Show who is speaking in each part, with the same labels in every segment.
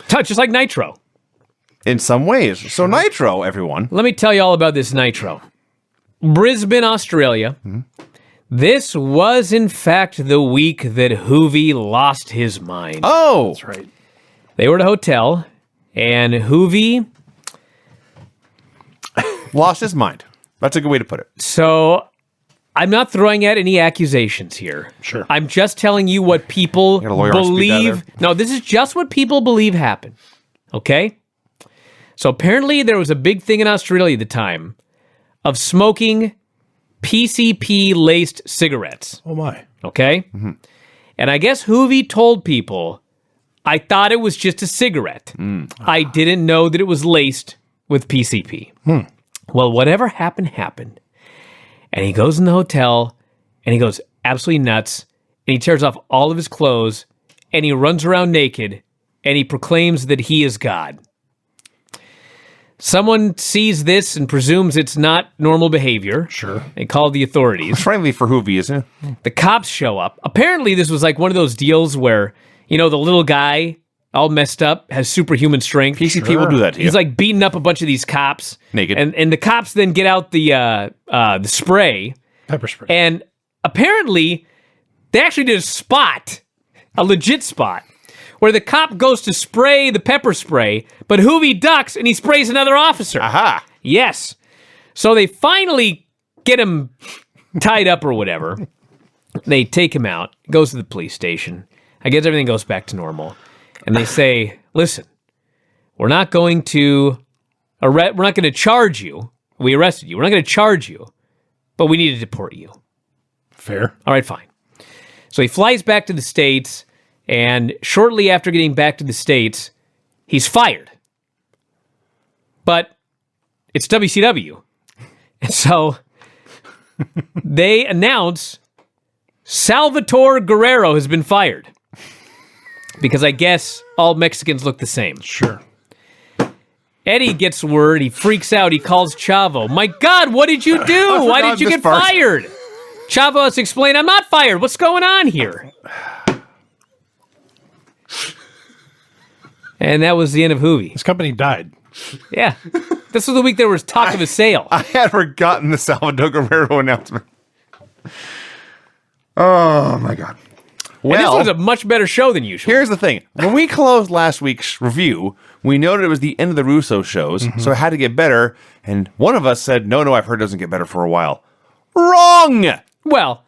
Speaker 1: Just like Nitro.
Speaker 2: In some ways. So Nitro, everyone.
Speaker 1: Let me tell you all about this Nitro. Brisbane, Australia. Mm-hmm. This was, in fact, the week that Hoovie lost his mind.
Speaker 2: Oh!
Speaker 3: That's right.
Speaker 1: They were at a hotel, and Hoovie...
Speaker 2: lost his mind. That's a good way to put it.
Speaker 1: So, I'm not throwing out any accusations here.
Speaker 3: Sure.
Speaker 1: I'm just telling you what people believe. No, this is just what people believe happened. Okay? So, apparently, there was a big thing in Australia at the time of smoking PCP-laced cigarettes.
Speaker 3: Oh, my.
Speaker 1: Okay? Mm-hmm. And I guess Hoovie told people, I thought it was just a cigarette. I didn't know that it was laced with PCP. Well, whatever happened. And he goes in the hotel, and he goes absolutely nuts, and he tears off all of his clothes, and he runs around naked, and he proclaims that he is God. Someone sees this and presumes it's not normal behavior.
Speaker 3: Sure.
Speaker 1: They call the authorities.
Speaker 2: Friendly for Hoovie, isn't it?
Speaker 1: The cops show up. Apparently, this was like one of those deals where, you know, the little guy, all messed up, has superhuman strength.
Speaker 2: PCP will do that to you.
Speaker 1: He's like beating up a bunch of these cops.
Speaker 2: Naked.
Speaker 1: And the cops then get out the spray.
Speaker 3: Pepper spray.
Speaker 1: And apparently, they actually did a legit spot, where the cop goes to spray the pepper spray, but Hoovie ducks and he sprays another officer.
Speaker 2: Aha!
Speaker 1: Yes. So they finally get him tied up or whatever. They take him out, goes to the police station. I guess everything goes back to normal. And they say, listen, we're not going to charge you. We arrested you. We're not going to charge you, but we need to deport you.
Speaker 3: Fair.
Speaker 1: All right, fine. So he flies back to the States, and shortly after getting back to the States, he's fired. But it's WCW. And so they announce Salvatore Guerrero has been fired. Because I guess all Mexicans look the same.
Speaker 3: Sure.
Speaker 1: Eddie gets word. He freaks out. He calls Chavo. My God, what did you do? Why did you get fired? Chavo has to explain, I'm not fired. What's going on here? And that was the end of Hoovie.
Speaker 3: This company died.
Speaker 1: Yeah. This was the week there was talk of a sale.
Speaker 2: I had forgotten the Salvador Guerrero announcement. Oh, my God.
Speaker 1: Well, and this was a much better show than usual.
Speaker 2: Here's the thing. When we closed last week's review, we noted it was the end of the Russo shows, so it had to get better. And one of us said, no, I've heard it doesn't get better for a while. Wrong!
Speaker 1: Well,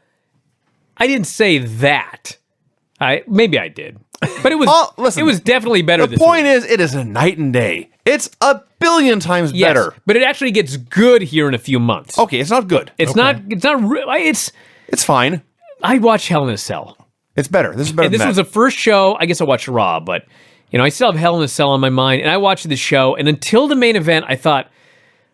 Speaker 1: I didn't say that. Maybe I did. But it was
Speaker 2: listen,
Speaker 1: it was definitely better
Speaker 2: this week. The point is, it is a night and day. It's a billion times better.
Speaker 1: But it actually gets good here in a few months.
Speaker 2: Okay, it's not good.
Speaker 1: It's
Speaker 2: It's fine.
Speaker 1: I watch Hell in a Cell.
Speaker 2: It's better. This is better.
Speaker 1: And this was the first show. I guess I watched Raw, but I still have Hell in a Cell on my mind. And I watched this show, and until the main event, I thought,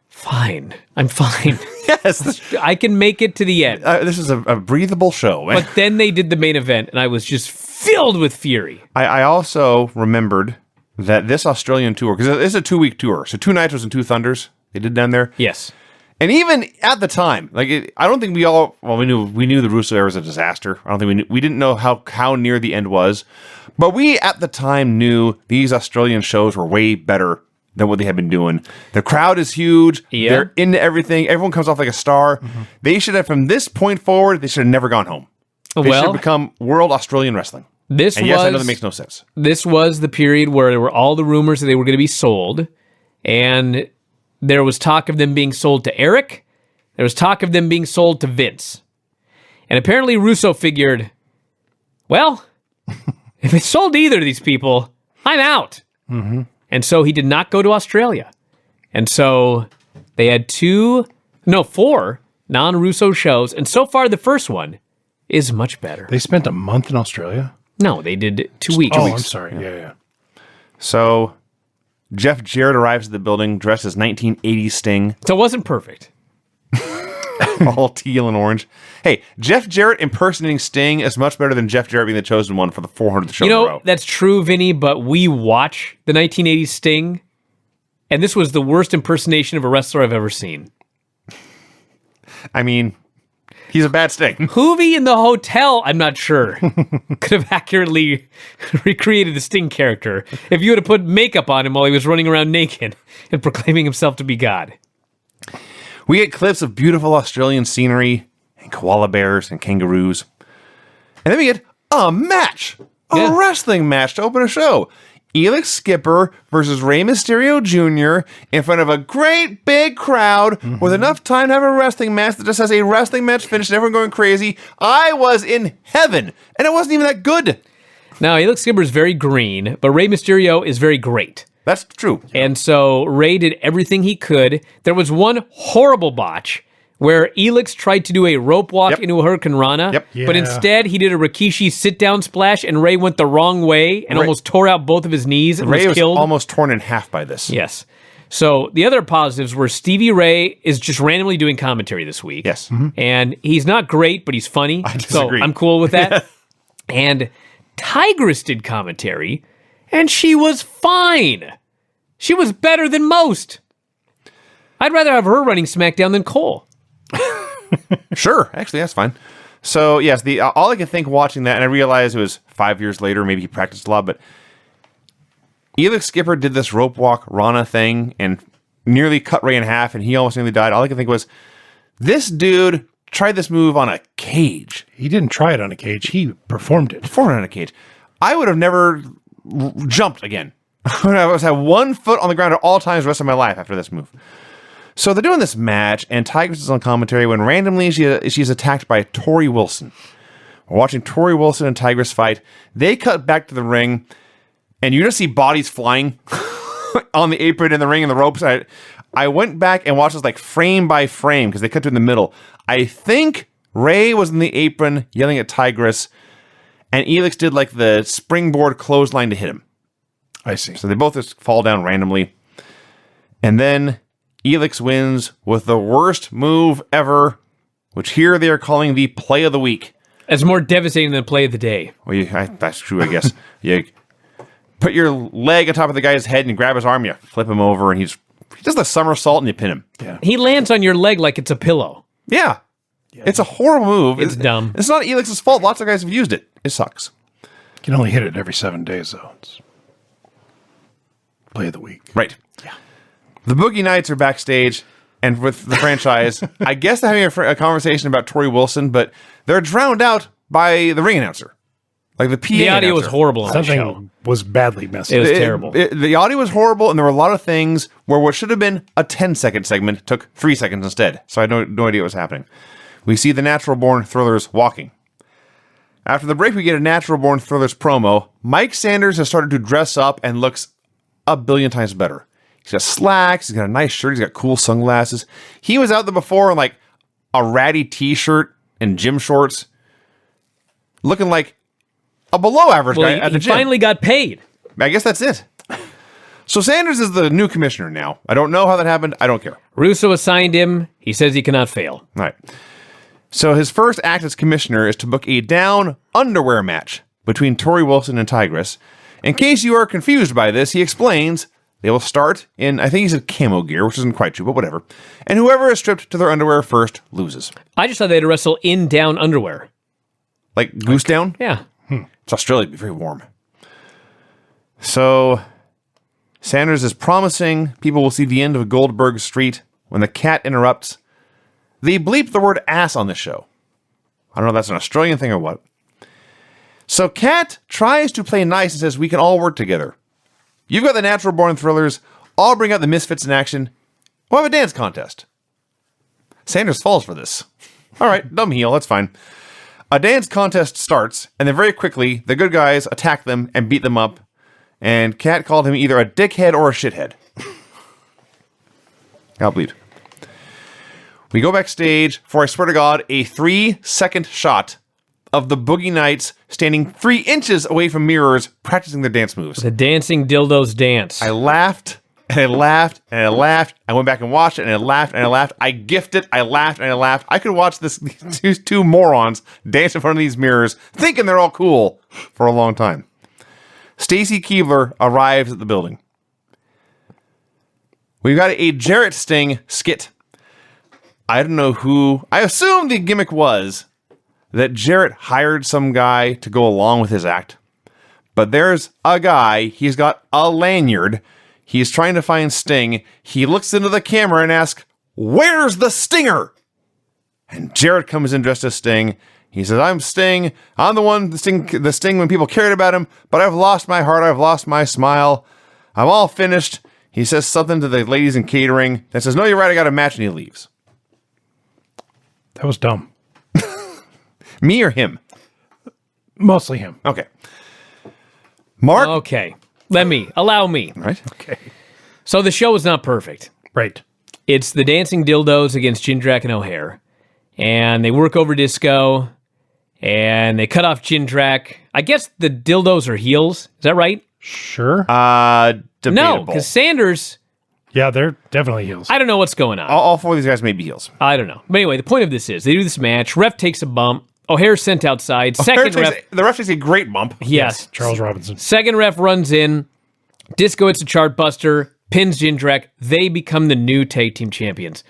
Speaker 1: fine, I'm fine.
Speaker 2: Yes,
Speaker 1: I can make it to the end.
Speaker 2: This is a breathable show.
Speaker 1: But then they did the main event, and I was just filled with fury.
Speaker 2: I also remembered that this Australian tour, because it's a 2-week tour, so 2 Nitros and 2 Thunders they did down there.
Speaker 1: Yes.
Speaker 2: And even at the time, I don't think we knew the Russo era was a disaster. I don't think we didn't know how near the end was, but we at the time knew these Australian shows were way better than what they had been doing. The crowd is huge. Yeah. They're into everything. Everyone comes off like a star. Mm-hmm. They should have, from this point forward, they should have never gone home. They should have become World Australian Wrestling. Yes, I know that makes no sense.
Speaker 1: This was the period where there were all the rumors that they were going to be sold, and there was talk of them being sold to Eric. There was talk of them being sold to Vince. And apparently Russo figured, well, if it's sold to either of these people, I'm out. Mm-hmm. And so he did not go to Australia. And so they had 4 non-Russo shows. And so far, the first one is much better.
Speaker 3: They spent a month in Australia?
Speaker 1: No, they did 2 weeks.
Speaker 3: Oh, I'm sorry. Yeah.
Speaker 2: So Jeff Jarrett arrives at the building dressed as 1980s Sting.
Speaker 1: So it wasn't perfect.
Speaker 2: All teal and orange. Hey, Jeff Jarrett impersonating Sting is much better than Jeff Jarrett being the chosen one for the 400th show in a row.
Speaker 1: That's true, Vinny, but we watch the 1980s Sting, and this was the worst impersonation of a wrestler I've ever seen.
Speaker 2: I mean, He's a bad Sting.
Speaker 1: Hoovie in the hotel, I'm not sure, could have accurately recreated the Sting character if you would have put makeup on him while he was running around naked and proclaiming himself to be God.
Speaker 2: We get clips of beautiful Australian scenery and koala bears and kangaroos. And then we get a match. A wrestling match to open a show. Elix Skipper versus Rey Mysterio Jr. in front of a great big crowd with enough time to have a wrestling match that just has a wrestling match finish and everyone going crazy. I was in heaven, and it wasn't even that good.
Speaker 1: Now, Elix Skipper is very green, but Rey Mysterio is very great.
Speaker 2: That's true.
Speaker 1: And so Rey did everything he could. There was one horrible botch where Elix tried to do a rope walk into a Hurricane Rana, but instead he did a Rikishi sit-down splash, and Rey went the wrong way and almost tore out both of his knees and
Speaker 2: Rey
Speaker 1: was killed.
Speaker 2: was almost torn in half by this.
Speaker 1: Yes. So the other positives were Stevie Ray is just randomly doing commentary this week.
Speaker 2: Yes.
Speaker 1: And he's not great, but he's funny.
Speaker 2: I disagree.
Speaker 1: So I'm cool with that. And Tigress did commentary, and she was fine. She was better than most. I'd rather have her running SmackDown than Cole.
Speaker 2: Sure, actually, that's fine. So, yes, all I could think watching that, and I realized it was 5 years later, maybe he practiced a lot, but Elix Skipper did this rope walk Rana thing and nearly cut Rey in half, and he almost nearly died. All I could think was, this dude tried this move on a cage.
Speaker 3: He didn't try it on a cage. He performed it.
Speaker 2: Performed on a cage. I would have never jumped again. I would have had 1 foot on the ground at all times the rest of my life after this move. So they're doing this match, and Tigress is on commentary when randomly she's attacked by Tori Wilson. We're watching Tori Wilson and Tigress fight. They cut back to the ring, and you just see bodies flying on the apron and the ring and the ropes. I went back and watched this like frame by frame because they cut to in the middle. I think Rey was in the apron yelling at Tigress, and Elix did like the springboard clothesline to hit him.
Speaker 3: I see.
Speaker 2: So they both just fall down randomly. And then Elix wins with the worst move ever, which here they are calling the play of the week.
Speaker 1: It's more devastating than play of the day.
Speaker 2: Well, that's true, I guess. You put your leg on top of the guy's head and you grab his arm, you flip him over, and he does the somersault and you pin him.
Speaker 3: Yeah.
Speaker 1: He lands on your leg like it's a pillow.
Speaker 2: Yeah. It's a horrible move.
Speaker 1: It's dumb.
Speaker 2: It's not Elix's fault. Lots of guys have used it. It sucks.
Speaker 3: You can only hit it every 7 days, though. It's play of the week.
Speaker 2: Right. Yeah. The Boogie Nights are backstage and with the franchise. I guess they're having a conversation about Tori Wilson, but they're drowned out by the ring announcer. Like the PA
Speaker 1: The audio was
Speaker 2: announcer.
Speaker 1: horrible on the show.
Speaker 3: Something was badly messed
Speaker 1: It
Speaker 3: up.
Speaker 1: was terrible.
Speaker 2: The audio was horrible, and there were a lot of things where what should have been a 10-second segment took 3 seconds instead. So I had no idea what was happening. We see the Natural Born Thrillers walking. After the break, we get a Natural Born Thrillers promo. Mike Sanders has started to dress up and looks a billion times better. He's got slacks, he's got a nice shirt, he's got cool sunglasses. He was out there before in like a ratty t-shirt and gym shorts, looking like a below average guy at the
Speaker 1: he
Speaker 2: gym.
Speaker 1: finally got paid.
Speaker 2: I guess that's it. So Sanders is the new commissioner now. I don't know how that happened. I don't care.
Speaker 1: Russo assigned him. He says he cannot fail.
Speaker 2: All right. So his first act as commissioner is to book a down underwear match between Tori Wilson and Tigress. In case you are confused by this, he explains they will start in, I think he said camo gear, which isn't quite true, but whatever. And whoever is stripped to their underwear first loses.
Speaker 1: I just thought they had to wrestle in down underwear.
Speaker 2: Like goose down?
Speaker 1: Yeah.
Speaker 2: It's Australia, it'd be very warm. So Sanders is promising people will see the end of Goldberg Street when the cat interrupts. They bleep the word ass on the show. I don't know if that's an Australian thing or what. So Kat tries to play nice and says we can all work together. You've got the Natural Born Thrillers. I'll bring out the Misfits in action. We'll have a dance contest. Sanders falls for this. All right, dumb heel, that's fine. A dance contest starts, and then very quickly, the good guys attack them and beat them up, and Kat called him either a dickhead or a shithead. I'll bleed. We go backstage for, I swear to God, a 3-second shot of the Boogie Nights standing 3 inches away from mirrors practicing their dance moves.
Speaker 1: The dancing dildos dance.
Speaker 2: I laughed, and I laughed, and I laughed. I went back and watched it, and I laughed, and I laughed. I gifted it, I laughed, and I laughed. I could watch these two morons dance in front of these mirrors, thinking they're all cool, for a long time. Stacy Keibler arrives at the building. We've got a Jarrett Sting skit. I don't know who. I assume the gimmick was that Jarrett hired some guy to go along with his act. But there's a guy, he's got a lanyard. He's trying to find Sting. He looks into the camera and asks, "Where's the Stinger?" And Jarrett comes in dressed as Sting. He says, "I'm Sting. I'm the Sting when people cared about him, but I've lost my heart. I've lost my smile. I'm all finished." He says something to the ladies in catering that says, "No, you're right. I got a match," and he leaves.
Speaker 3: That was dumb.
Speaker 2: Me or him?
Speaker 3: Mostly him.
Speaker 2: Okay. Mark?
Speaker 1: Okay. Allow me.
Speaker 2: Right.
Speaker 3: Okay.
Speaker 1: So the show is not perfect.
Speaker 3: Right.
Speaker 1: It's the Dancing Dildos against Jindrak and O'Hare. And they work over Disco. And they cut off Jindrak. I guess the Dildos are heels. Is that right?
Speaker 3: Sure.
Speaker 2: Debatable.
Speaker 1: No, because Sanders,
Speaker 3: Yeah, they're definitely heels.
Speaker 1: I don't know what's going on.
Speaker 2: All four of these guys may be heels.
Speaker 1: I don't know. But anyway, the point of this is they do this match. Ref takes a bump. O'Hare's sent outside. Second ref.
Speaker 2: The ref takes a great bump.
Speaker 1: Yes.
Speaker 3: Charles Robinson.
Speaker 1: Second ref runs in. Disco hits a chart buster. Pins Jindrak. They become the new tag team champions.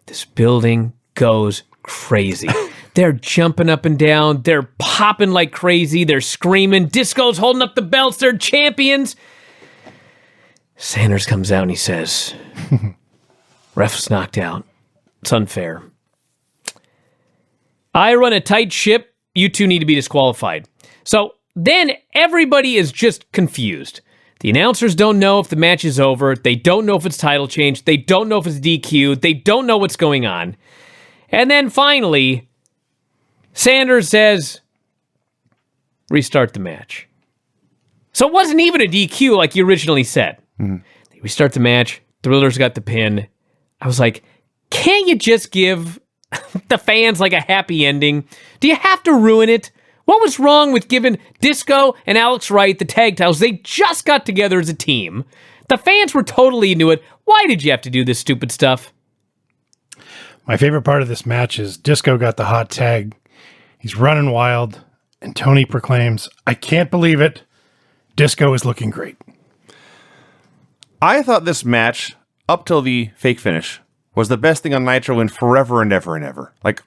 Speaker 1: This building goes crazy. They're jumping up and down. They're popping like crazy. They're screaming. Disco's holding up the belts. They're champions. Sanders comes out and he says, "Ref's knocked out. It's unfair. I run a tight ship. You two need to be disqualified." So then everybody is just confused. The announcers don't know if the match is over. They don't know if it's title change. They don't know if it's DQ. They don't know what's going on. And then finally, Sanders says, "Restart the match." So it wasn't even a DQ like you originally said. Mm-hmm. They restart the match. Thriller's got the pin. I was like, can't you just give the fans like a happy ending? Do you have to ruin it? What was wrong with giving Disco and Alex Wright the tag titles? They just got together as a team. The fans were totally into it. Why did you have to do this stupid stuff?
Speaker 3: My favorite part of this match is Disco got the hot tag. He's running wild, and Tony proclaims, "I can't believe it. Disco is looking great."
Speaker 2: I thought this match, up till the fake finish, was the best thing on Nitro in forever and ever and ever. Like,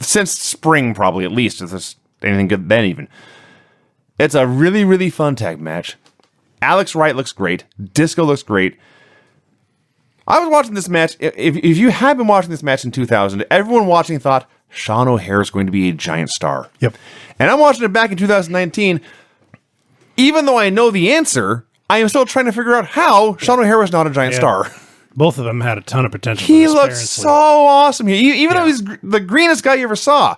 Speaker 2: since spring, probably, at least, if there's anything good then even. It's a really, really fun tag match. Alex Wright looks great. Disco looks great. I was watching this match. If you had been watching this match in 2000, everyone watching thought Sean O'Hare is going to be a giant star.
Speaker 3: Yep.
Speaker 2: And I'm watching it back in 2019. Even though I know the answer, I am still trying to figure out how Sean O'Hare was not a giant star.
Speaker 3: Both of them had a ton of potential.
Speaker 2: He looks so awesome here. Even though he's the greenest guy you ever saw.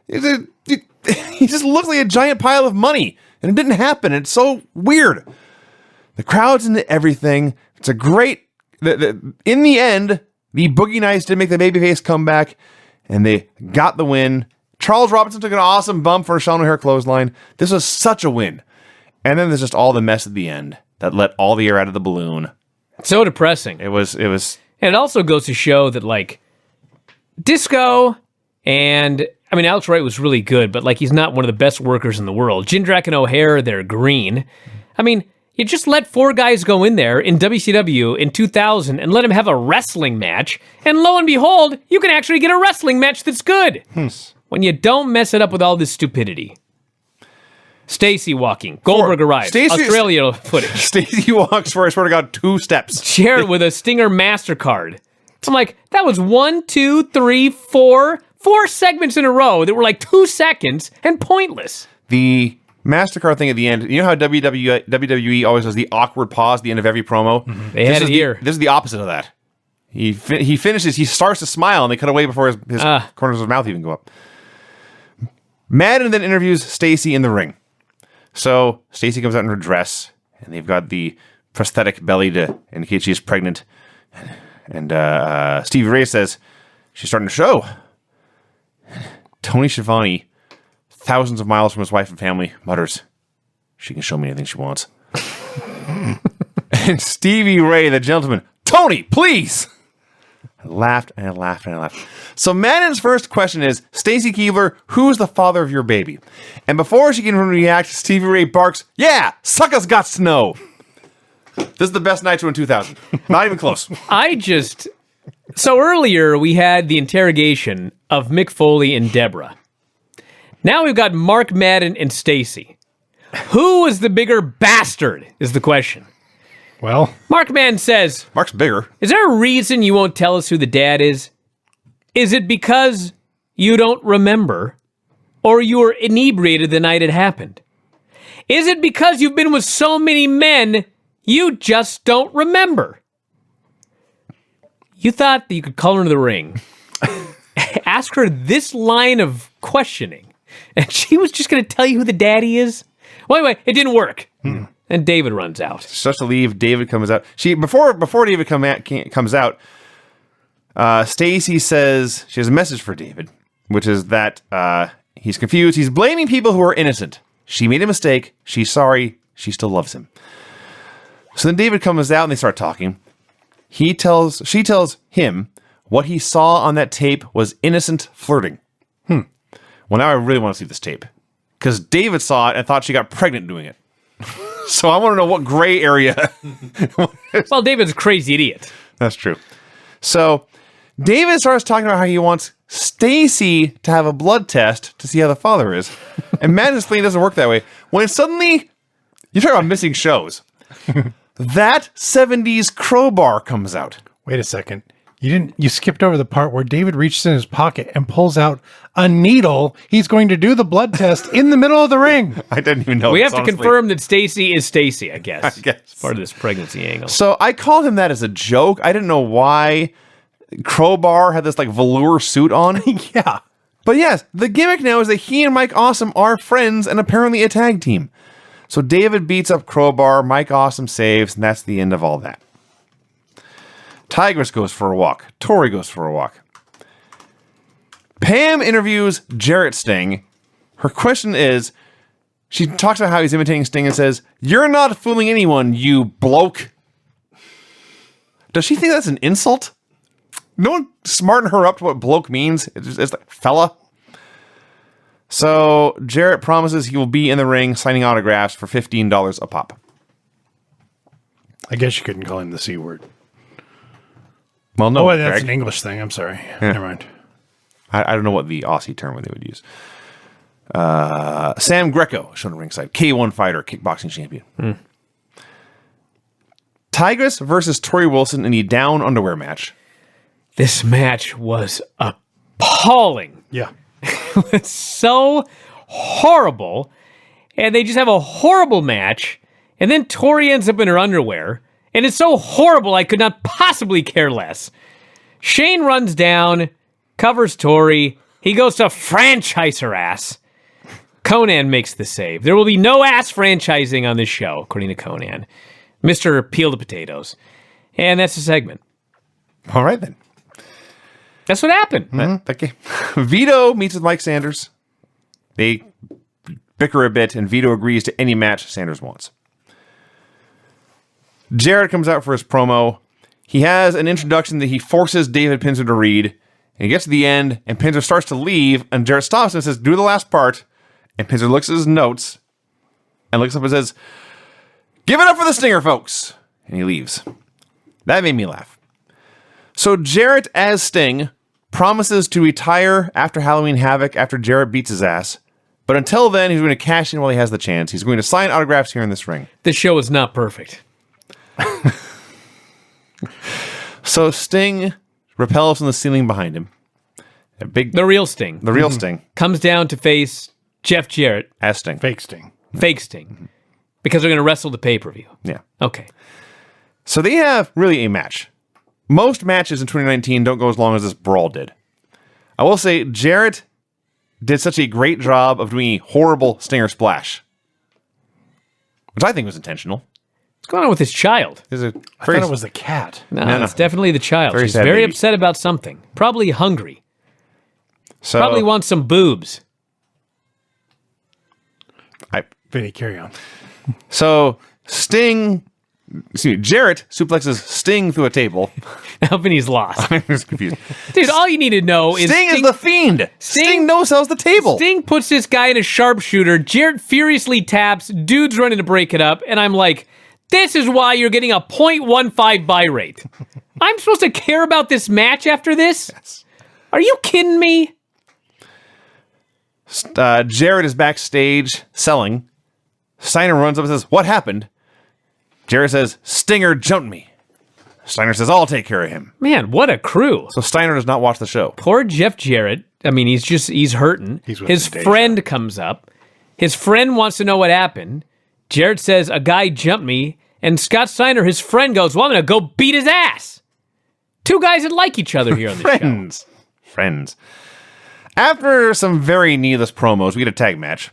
Speaker 2: He just looks like a giant pile of money. And it didn't happen. It's so weird. The crowd's into everything. It's a great... in the end, the Boogie Nights did make the babyface comeback, and they got the win. Charles Robinson took an awesome bump for a Sean O'Hare clothesline. This was such a win. And then there's just all the mess at the end that let all the air out of the balloon.
Speaker 1: So depressing.
Speaker 2: It was.
Speaker 1: And it also goes to show that, like, Disco and... I mean, Alex Wright was really good, but, like, he's not one of the best workers in the world. Jindrak and O'Hare, they're green. I mean... You just let four guys go in there in WCW in 2000 and let them have a wrestling match, and lo and behold, you can actually get a wrestling match that's good. When you don't mess it up with all this stupidity. Stacy walking. Goldberg arrives. Australia footage.
Speaker 2: Stacy walks for, I swear to God, 2 steps.
Speaker 1: Jarrett with a Stinger MasterCard. I'm like, that was 1, 2, 3, 4 segments in a row that were like 2 seconds and pointless.
Speaker 2: The MasterCard thing at the end, you know how WWE always does the awkward pause at the end of every promo?
Speaker 1: Mm-hmm. They had it here.
Speaker 2: This is the opposite of that. He finishes, he starts to smile, and they cut away before his corners of his mouth even go up. Madden then interviews Stacy in the ring. So Stacy comes out in her dress, and they've got the prosthetic belly to indicate she's pregnant. And Stevie Ray says she's starting to show. Tony Schiavone, thousands of miles from his wife and family, mutters, "She can show me anything she wants." And Stevie Ray, the gentleman, "Tony, please!" I laughed and I laughed and I laughed. So Madden's first question is, Stacy Keibler, who's the father of your baby? And before she can react, Stevie Ray barks, "Yeah, suckers got to know." This is the best Nitro in 2000. Not even close.
Speaker 1: So earlier we had the interrogation of Mick Foley and Deborah. Now we've got Mark Madden and Stacy. Who was the bigger bastard is the question.
Speaker 3: Well,
Speaker 1: Mark Madden says,
Speaker 2: Mark's bigger.
Speaker 1: is there a reason you won't tell us who the dad is? Is it because you don't remember? Or you were inebriated the night it happened? Is it because you've been with so many men you just don't remember? You thought that you could call her into the ring, ask her this line of questioning, and she was just going to tell you who the daddy is? Well, anyway, it didn't work. And David runs out.
Speaker 2: She starts to leave. David comes out. Before David comes out, Stacy says she has a message for David, which is that he's confused. He's blaming people who are innocent. She made a mistake. She's sorry. She still loves him. So then David comes out and they start talking. She tells him what he saw on that tape was innocent flirting. Well, now I really want to see this tape because David saw it and thought she got pregnant doing it. So I want to know what gray area.
Speaker 1: Well, David's a crazy idiot.
Speaker 2: That's true. So David starts talking about how he wants Stacy to have a blood test to see how the father is. And Matt explained it doesn't work that way. When suddenly, you talk about missing shows. That 70s crowbar comes out.
Speaker 3: wait a second. You skipped over the part where David reaches in his pocket and pulls out a needle. He's going to do the blood test in the middle of the ring.
Speaker 2: I didn't even know.
Speaker 1: We
Speaker 2: this,
Speaker 1: have to
Speaker 2: honestly.
Speaker 1: confirm that Stacy is Stacy, I guess.
Speaker 2: I guess.
Speaker 1: It's part of this pregnancy angle.
Speaker 2: So I called him that as a joke. I didn't know why Crowbar had this like velour suit on.
Speaker 3: Yeah.
Speaker 2: But yes, the gimmick now is that he and Mike Awesome are friends and apparently a tag team. So David beats up Crowbar, Mike Awesome saves, and that's the end of all that. Tigress goes for a walk. Tori goes for a walk. Pam interviews Jarrett Sting. Her question is, she talks about how he's imitating Sting and says, "You're not fooling anyone, you bloke." Does she think that's an insult? No one smartened her up to what bloke means. It's like fella. So Jarrett promises he will be in the ring signing autographs for $15 a pop.
Speaker 3: I guess you couldn't call him the C word.
Speaker 2: Well, no,
Speaker 3: Oh, that's
Speaker 2: Greg.
Speaker 3: an English thing. I'm sorry. Never mind.
Speaker 2: I don't know what the Aussie term they would use. Sam Greco shown ringside. K1 fighter, kickboxing champion. Tigress versus Tori Wilson in a down underwear match.
Speaker 1: This match was appalling.
Speaker 3: Yeah.
Speaker 1: It's so horrible. And they just have a horrible match. And then Tori ends up in her underwear. And it's so horrible, I could not possibly care less. Shane runs down, covers Tori. He goes to franchise her ass. Konnan makes the save. There will be no ass franchising on this show, according to Konnan. Mr. Peel the Potatoes. And that's the segment.
Speaker 2: All right, then.
Speaker 1: That's what happened.
Speaker 2: Okay. Vito meets with Mike Sanders. They bicker a bit, and Vito agrees to any match Sanders wants. Jarrett comes out for his promo. He has an introduction that he forces David Pinzer to read. And he gets to the end, and Pinzer starts to leave, and Jarrett stops him and says, "Do the last part." And Pinzer looks at his notes and looks up and says, "Give it up for the Stinger, folks." And he leaves. That made me laugh. So Jarrett, as Sting, promises to retire after Halloween Havoc after Jarrett beats his ass. But until then, he's going to cash in while he has the chance. He's going to sign autographs here in this ring.
Speaker 1: This show is not perfect.
Speaker 2: So Sting repels from the ceiling behind him.
Speaker 1: The real Sting.
Speaker 2: The real Sting,
Speaker 1: Comes down to face Jeff Jarrett,
Speaker 2: as Sting.
Speaker 3: Fake Sting.
Speaker 1: fake Sting, because they're going to wrestle the pay-per-view.
Speaker 2: Yeah.
Speaker 1: Okay.
Speaker 2: So they have really a match. Most matches in 2019 don't go as long as this brawl did. I will say Jarrett did such a great job of doing a horrible Stinger splash, which I think was intentional.
Speaker 1: What's going on with this child?
Speaker 2: Is it?
Speaker 3: I thought it was the cat.
Speaker 1: No, it's definitely the child.
Speaker 2: Very
Speaker 1: She's
Speaker 2: sad
Speaker 1: very
Speaker 2: baby.
Speaker 1: upset about something. Probably hungry.
Speaker 2: So
Speaker 1: Probably wants some boobs.
Speaker 3: Vinny, carry on.
Speaker 2: So Jarrett suplexes Sting through a table.
Speaker 1: Now Vinny's lost.
Speaker 2: I was confused.
Speaker 1: Dude, all you need to know is
Speaker 2: Sting is the fiend. Sting knows how's the table.
Speaker 1: Sting puts this guy in a sharpshooter. Jarrett furiously taps. Dude's running to break it up. And I'm like, this is why you're getting a 0.15 buy rate. I'm supposed to care about this match after this?
Speaker 2: Yes.
Speaker 1: Are you kidding me?
Speaker 2: Jarrett is backstage selling. Steiner runs up and says, "What happened?" Jarrett says, "Stinger jumped me." Steiner says, "I'll take care of him."
Speaker 1: Man, what a crew.
Speaker 2: So Steiner does not watch the show.
Speaker 1: Poor Jeff Jarrett. I mean, he's hurting.
Speaker 3: He's with
Speaker 1: His
Speaker 3: the day
Speaker 1: friend comes up. His friend wants to know what happened. Jarrett says, "A guy jumped me." And Scott Steiner, his friend, goes, "Well, I'm going to go beat his ass." Two guys that like each other here on the show.
Speaker 2: Friends. After some very needless promos, we get a tag match.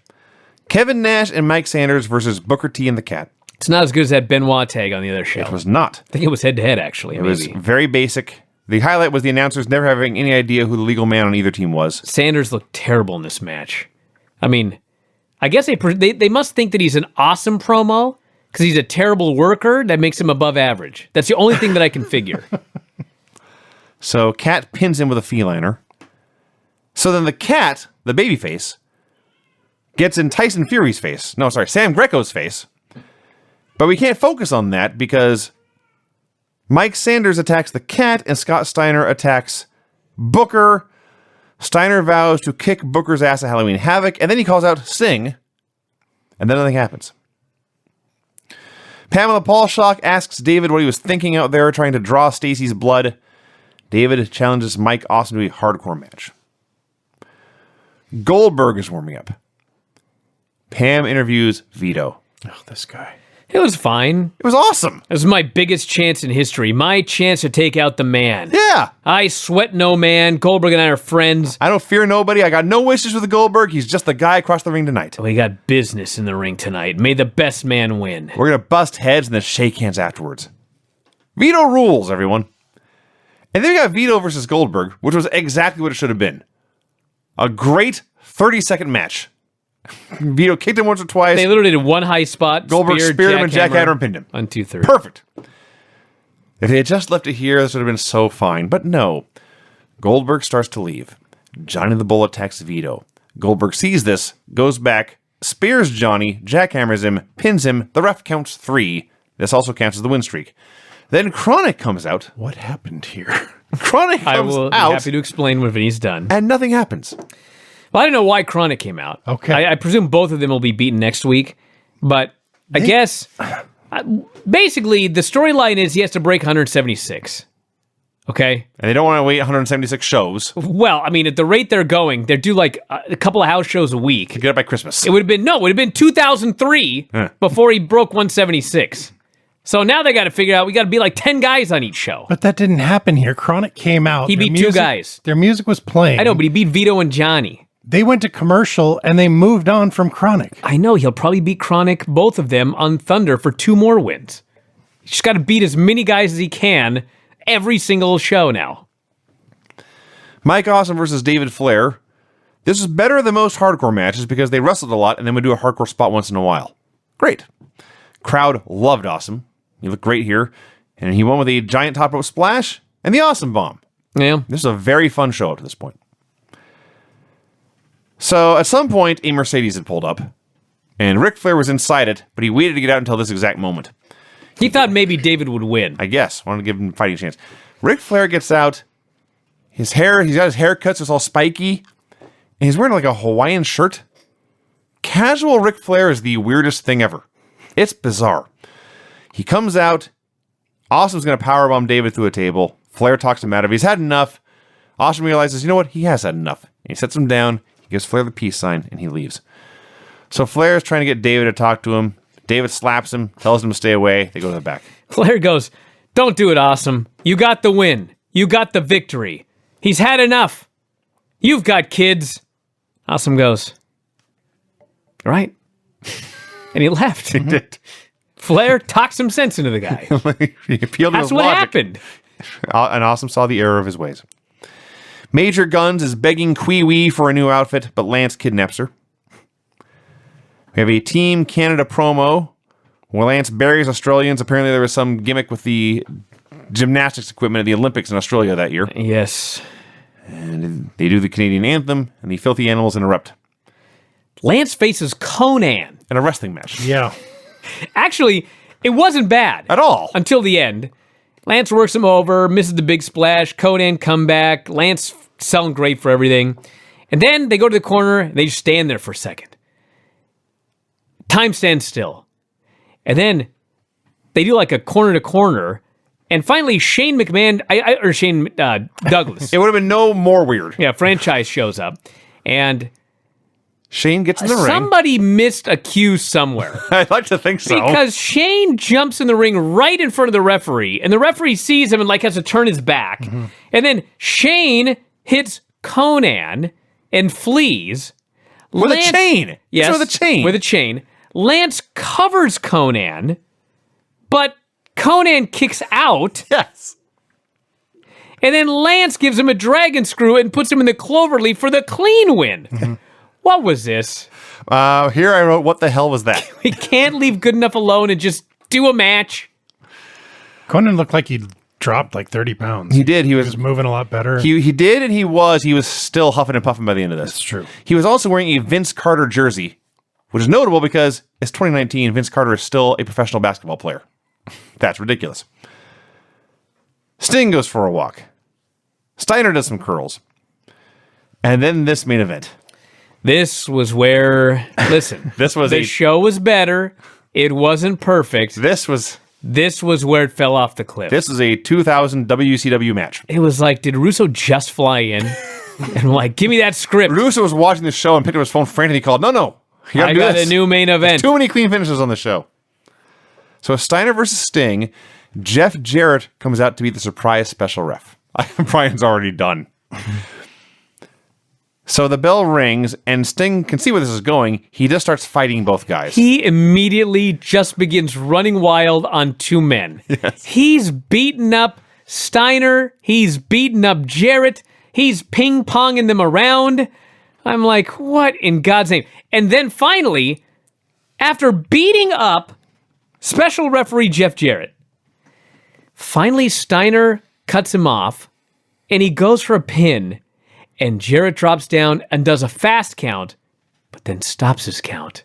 Speaker 2: Kevin Nash and Mike Sanders versus Booker T and the Cat.
Speaker 1: It's not as good as that Benoit tag on the other show.
Speaker 2: It was not.
Speaker 1: I think it was head-to-head, actually.
Speaker 2: It was very basic. The highlight was the announcers never having any idea who the legal man on either team was.
Speaker 1: Sanders looked terrible in this match. I mean, I guess they must think that he's an awesome promo because he's a terrible worker that makes him above average. That's the only thing that I can figure.
Speaker 2: So Cat pins him with a feliner. So then the Cat, the babyface, gets in Tyson Fury's face. No, sorry, Sam Greco's face. But we can't focus on that because Mike Sanders attacks the Cat and Scott Steiner attacks Booker. Steiner vows to kick Booker's ass at Halloween Havoc, and then he calls out Sting, and then nothing happens. Pamela Paulshock asks David what he was thinking out there trying to draw Stacy's blood. David challenges Mike Awesome to a hardcore match. Goldberg is warming up. Pam interviews Vito.
Speaker 3: Oh, this guy.
Speaker 1: It was fine.
Speaker 2: It was awesome.
Speaker 1: It was my biggest chance in history. My chance to take out the man.
Speaker 2: Yeah.
Speaker 1: I sweat no man. Goldberg and I are friends.
Speaker 2: I don't fear nobody. I got no wishes with the Goldberg. He's just the guy across the ring tonight.
Speaker 1: We got business in the ring tonight. May the best man win.
Speaker 2: We're going to bust heads and then shake hands afterwards. Vito rules, everyone. And then we got Vito versus Goldberg, which was exactly what it should have been. A great 30-second match. Vito kicked him once or twice.
Speaker 1: They literally did one high spot.
Speaker 2: Goldberg speared him and jackhammer and pinned him.
Speaker 1: On 2/3.
Speaker 2: Perfect. If they had just left it here, this would have been so fine. But no. Goldberg starts to leave. Johnny the Bull attacks Vito. Goldberg sees this, goes back, spears Johnny, jackhammers him, pins him. The ref counts 3. This also counts as the win streak. Then Chronic comes out.
Speaker 3: What happened here?
Speaker 2: Chronic
Speaker 1: I
Speaker 2: comes
Speaker 1: will be
Speaker 2: out.
Speaker 1: happy to explain when he's done.
Speaker 2: And nothing happens.
Speaker 1: Well, I don't know why Chronic came out.
Speaker 3: Okay.
Speaker 1: I presume both of them will be beaten next week. But I guess, basically, the storyline is he has to break 176. Okay?
Speaker 2: And they don't want to wait 176 shows.
Speaker 1: Well, I mean, at the rate they're going, they do like a couple of house shows a week.
Speaker 2: Get it by Christmas.
Speaker 1: It would have been 2003 before he broke 176. So now they got to figure out, we got to be like 10 guys on each show.
Speaker 3: But that didn't happen here. Chronic came out.
Speaker 1: He beat 2 guys.
Speaker 3: Their music was playing.
Speaker 1: I know, but he beat Vito and Johnny.
Speaker 3: They went to commercial and they moved on from Chronic.
Speaker 1: I know, he'll probably beat Chronic, both of them, on Thunder for 2 more wins. He's just got to beat as many guys as he can every single show now.
Speaker 2: Mike Awesome versus David Flair. This is better than most hardcore matches because they wrestled a lot and then would do a hardcore spot once in a while. Great. Crowd loved Awesome. He looked great here. And he won with a giant top rope splash and the Awesome Bomb.
Speaker 1: Yeah.
Speaker 2: This is a very fun show up to this point. So at some point, a Mercedes had pulled up. And Ric Flair was inside it, but he waited to get out until this exact moment.
Speaker 1: He thought maybe David would win.
Speaker 2: I guess. Wanted to give him a fighting chance. Ric Flair gets out. He's got his haircuts, it's all spiky. And he's wearing like a Hawaiian shirt. Casual Ric Flair is the weirdest thing ever. It's bizarre. He comes out. Awesome's going to powerbomb David through a table. Flair talks him out of it. He's had enough. Awesome realizes, you know what? He has had enough. And he sets him down. He gives Flair the peace sign, and he leaves. So Flair is trying to get David to talk to him. David slaps him, tells him to stay away. They go to the back.
Speaker 1: Flair goes, "Don't do it, Awesome. You got the win. You got the victory. He's had enough. You've got kids." Awesome goes, "All right." And he left.
Speaker 2: He did.
Speaker 1: Flair talked some sense into the guy.
Speaker 2: He appealed to
Speaker 1: That's
Speaker 2: his
Speaker 1: what
Speaker 2: logic.
Speaker 1: happened.
Speaker 2: And Awesome saw the error of his ways. Major Guns is begging Kwee Wee for a new outfit, but Lance kidnaps her. We have a Team Canada promo where Lance buries Australians. Apparently there was some gimmick with the gymnastics equipment at the Olympics in Australia that year.
Speaker 1: Yes.
Speaker 2: And they do the Canadian anthem, and the filthy animals interrupt.
Speaker 1: Lance faces Konnan.
Speaker 2: In a wrestling match.
Speaker 3: Yeah.
Speaker 1: Actually, it wasn't bad.
Speaker 2: At all.
Speaker 1: Until the end. Lance works him over, misses the big splash, Konnan comeback, Lance selling great for everything. And then they go to the corner, and they just stand there for a second. Time stands still. And then they do like a corner to corner, and finally Shane McMahon, or Shane Douglas.
Speaker 2: It would have been no more weird.
Speaker 1: Yeah, franchise shows up, and
Speaker 2: Shane gets in the ring.
Speaker 1: somebody missed a cue somewhere.
Speaker 2: I'd like to think so.
Speaker 1: Because Shane jumps in the ring right in front of the referee, and the referee sees him and like has to turn his back.
Speaker 2: Mm-hmm.
Speaker 1: And then Shane hits Konnan and flees.
Speaker 2: With a chain.
Speaker 1: Yes,
Speaker 2: with a chain.
Speaker 1: With a chain. Lance covers Konnan, but Konnan kicks out.
Speaker 2: Yes.
Speaker 1: And then Lance gives him a dragon screw and puts him in the cloverleaf for the clean win.
Speaker 2: Mm-hmm.
Speaker 1: What was this?
Speaker 2: Here I wrote, what the hell was that?
Speaker 1: We can't leave good enough alone and just do a match.
Speaker 3: Konnan looked like he dropped like 30 pounds.
Speaker 2: He did. He
Speaker 3: He
Speaker 2: was
Speaker 3: was moving a lot better.
Speaker 2: He did, and he was still huffing and puffing by the end of this.
Speaker 3: That's true.
Speaker 2: He was also wearing a Vince Carter jersey, which is notable because it's 2019. Vince Carter is still a professional basketball player. That's ridiculous. Sting goes for a walk. Steiner does some curls. And then this main event.
Speaker 1: This was where, listen, the show was better. It wasn't perfect.
Speaker 2: This was
Speaker 1: where it fell off the cliff.
Speaker 2: This is a 2000 WCW match.
Speaker 1: It was like, did Russo just fly in? And like, give me that script.
Speaker 2: Russo was watching the show and picked up his phone frantically. He called, no. You gotta
Speaker 1: I
Speaker 2: do
Speaker 1: got
Speaker 2: this.
Speaker 1: a new main event.
Speaker 2: Too many clean finishes on the show. So Steiner versus Sting. Jeff Jarrett comes out to be the surprise special ref. Brian's already done. So the bell rings, and Sting can see where this is going. He just starts fighting both guys.
Speaker 1: He immediately just begins running wild on two men.
Speaker 2: Yes.
Speaker 1: He's beaten up Steiner. He's beaten up Jarrett. He's ping-ponging them around. I'm like, what in God's name? And then finally, after beating up special referee Jeff Jarrett, finally Steiner cuts him off, and he goes for a pin, and Jarrett drops down and does a fast count, but then stops his count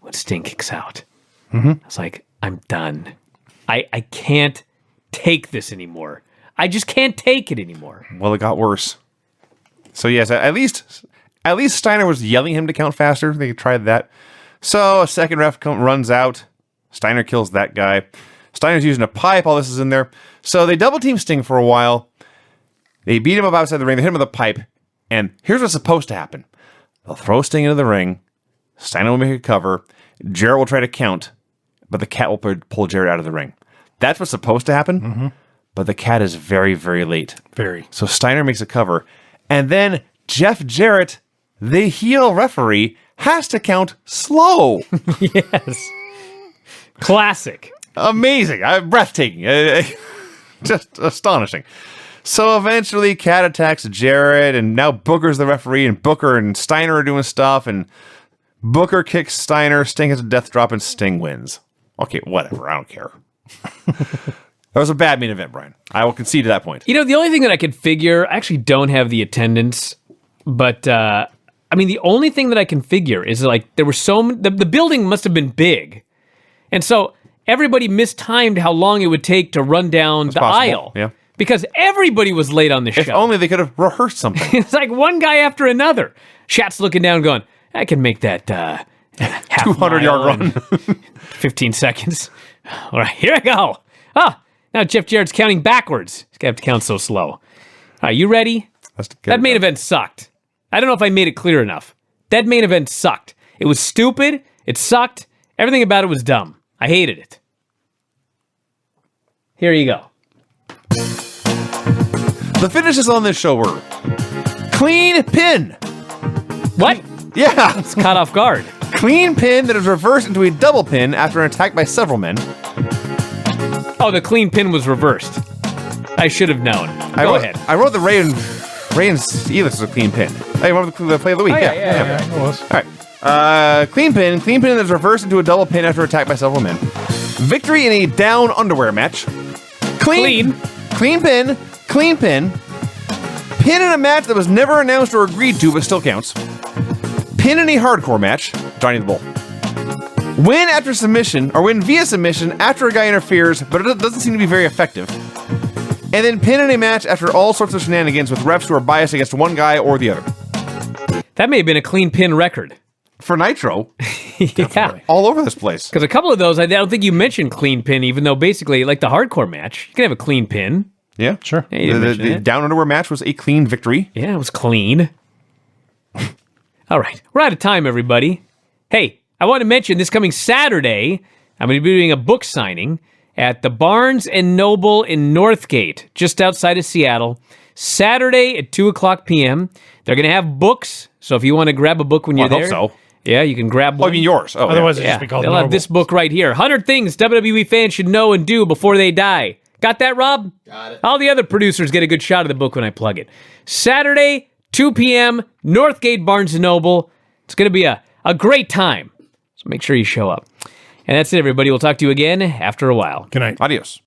Speaker 1: when Sting kicks out. I was like, I'm done. I can't take this anymore. I just can't take it anymore.
Speaker 2: Well, it got worse. So yes, at least Steiner was yelling at him to count faster. They tried that. So a second ref runs out. Steiner kills that guy. Steiner's using a pipe. All this is in there. So they double team Sting for a while. They beat him up outside the ring. They hit him with a pipe. And here's what's supposed to happen. They'll throw Sting into the ring. Steiner will make a cover. Jarrett will try to count. But the cat will pull Jarrett out of the ring. That's what's supposed to happen. Mm-hmm. But the cat is very, very late.
Speaker 3: Very.
Speaker 2: So Steiner makes a cover. And then Jeff Jarrett, the heel referee, has to count slow.
Speaker 1: Yes. Classic.
Speaker 2: Amazing. Breathtaking. Just astonishing. So eventually, Cat attacks Jarrett, and now Booker's the referee, and Booker and Steiner are doing stuff, and Booker kicks Steiner, Sting has a death drop, and Sting wins. Okay, whatever. I don't care. That was a bad main event, Brian. I will concede to that point.
Speaker 1: You know, the only thing that I could figure, I actually don't have the attendance, but I mean, the only thing that I can figure is like there were the building must have been big. And so everybody mistimed how long it would take to run down the aisle.
Speaker 2: Yeah.
Speaker 1: Because everybody was late on the show.
Speaker 2: If only they could have rehearsed something.
Speaker 1: It's like one guy after another. Shat's looking down going, I can make that half
Speaker 2: 200-yard run.
Speaker 1: 15 seconds. All right, here I go. Now Jeff Jarrett's counting backwards. He's going to have to count so slow. All right, you ready? That main event sucked. I don't know if I made it clear enough. That main event sucked. It was stupid. It sucked. Everything about it was dumb. I hated it. Here you go.
Speaker 2: The finishes on this show were clean pin.
Speaker 1: What?
Speaker 2: Yeah.
Speaker 1: It's caught off guard.
Speaker 2: Clean pin that is reversed into a double pin after an attack by several men.
Speaker 1: Oh, the clean pin was reversed. I should have known. Go ahead.
Speaker 2: I wrote the Ray and Elix was a clean pin. I remember the play of the week.
Speaker 3: Yeah, it was.
Speaker 2: All right. Clean pin that is reversed into a double pin after attack by several men. Victory in a down underwear match. Clean pin. Pin in a match that was never announced or agreed to but still counts. Pin in a hardcore match. Johnny the Bull. Win after submission, or win via submission after a guy interferes, but it doesn't seem to be very effective. and then pin in a match after all sorts of shenanigans with refs who are biased against one guy or the other.
Speaker 1: That may have been a clean pin record.
Speaker 2: For Nitro,
Speaker 1: Yeah.
Speaker 2: all over this place.
Speaker 1: Because a couple of those, I don't think you mentioned clean pin, even though basically, like the hardcore match, you can have a clean pin.
Speaker 2: Yeah,
Speaker 3: Sure.
Speaker 1: Yeah, you didn't mention
Speaker 2: The
Speaker 1: it.
Speaker 2: Down Underwear match was a clean victory.
Speaker 1: Yeah, it was clean. All right. We're out of time, everybody. Hey, I want to mention this coming Saturday, I'm going to be doing a book signing at the Barnes & Noble in Northgate, just outside of Seattle. Saturday at 2 o'clock p.m. They're going to have books, so if you want to grab a book when you're
Speaker 2: I hope
Speaker 1: there.
Speaker 2: so.
Speaker 1: Yeah, you can grab
Speaker 2: Oh,
Speaker 1: one.
Speaker 2: I mean yours. Oh,
Speaker 3: Otherwise, it'd
Speaker 1: Yeah,
Speaker 3: just be called
Speaker 1: they'll have
Speaker 3: Normal.
Speaker 1: this book right here. 100 Things WWE fans should know and do before they die. Got that, Rob?
Speaker 4: Got it.
Speaker 1: All the other producers get a good shot of the book when I plug it. Saturday, 2 p.m., Northgate Barnes & Noble. It's going to be a great time, so make sure you show up. And that's it, everybody. We'll talk to you again after a while.
Speaker 3: Good night.
Speaker 2: Adios.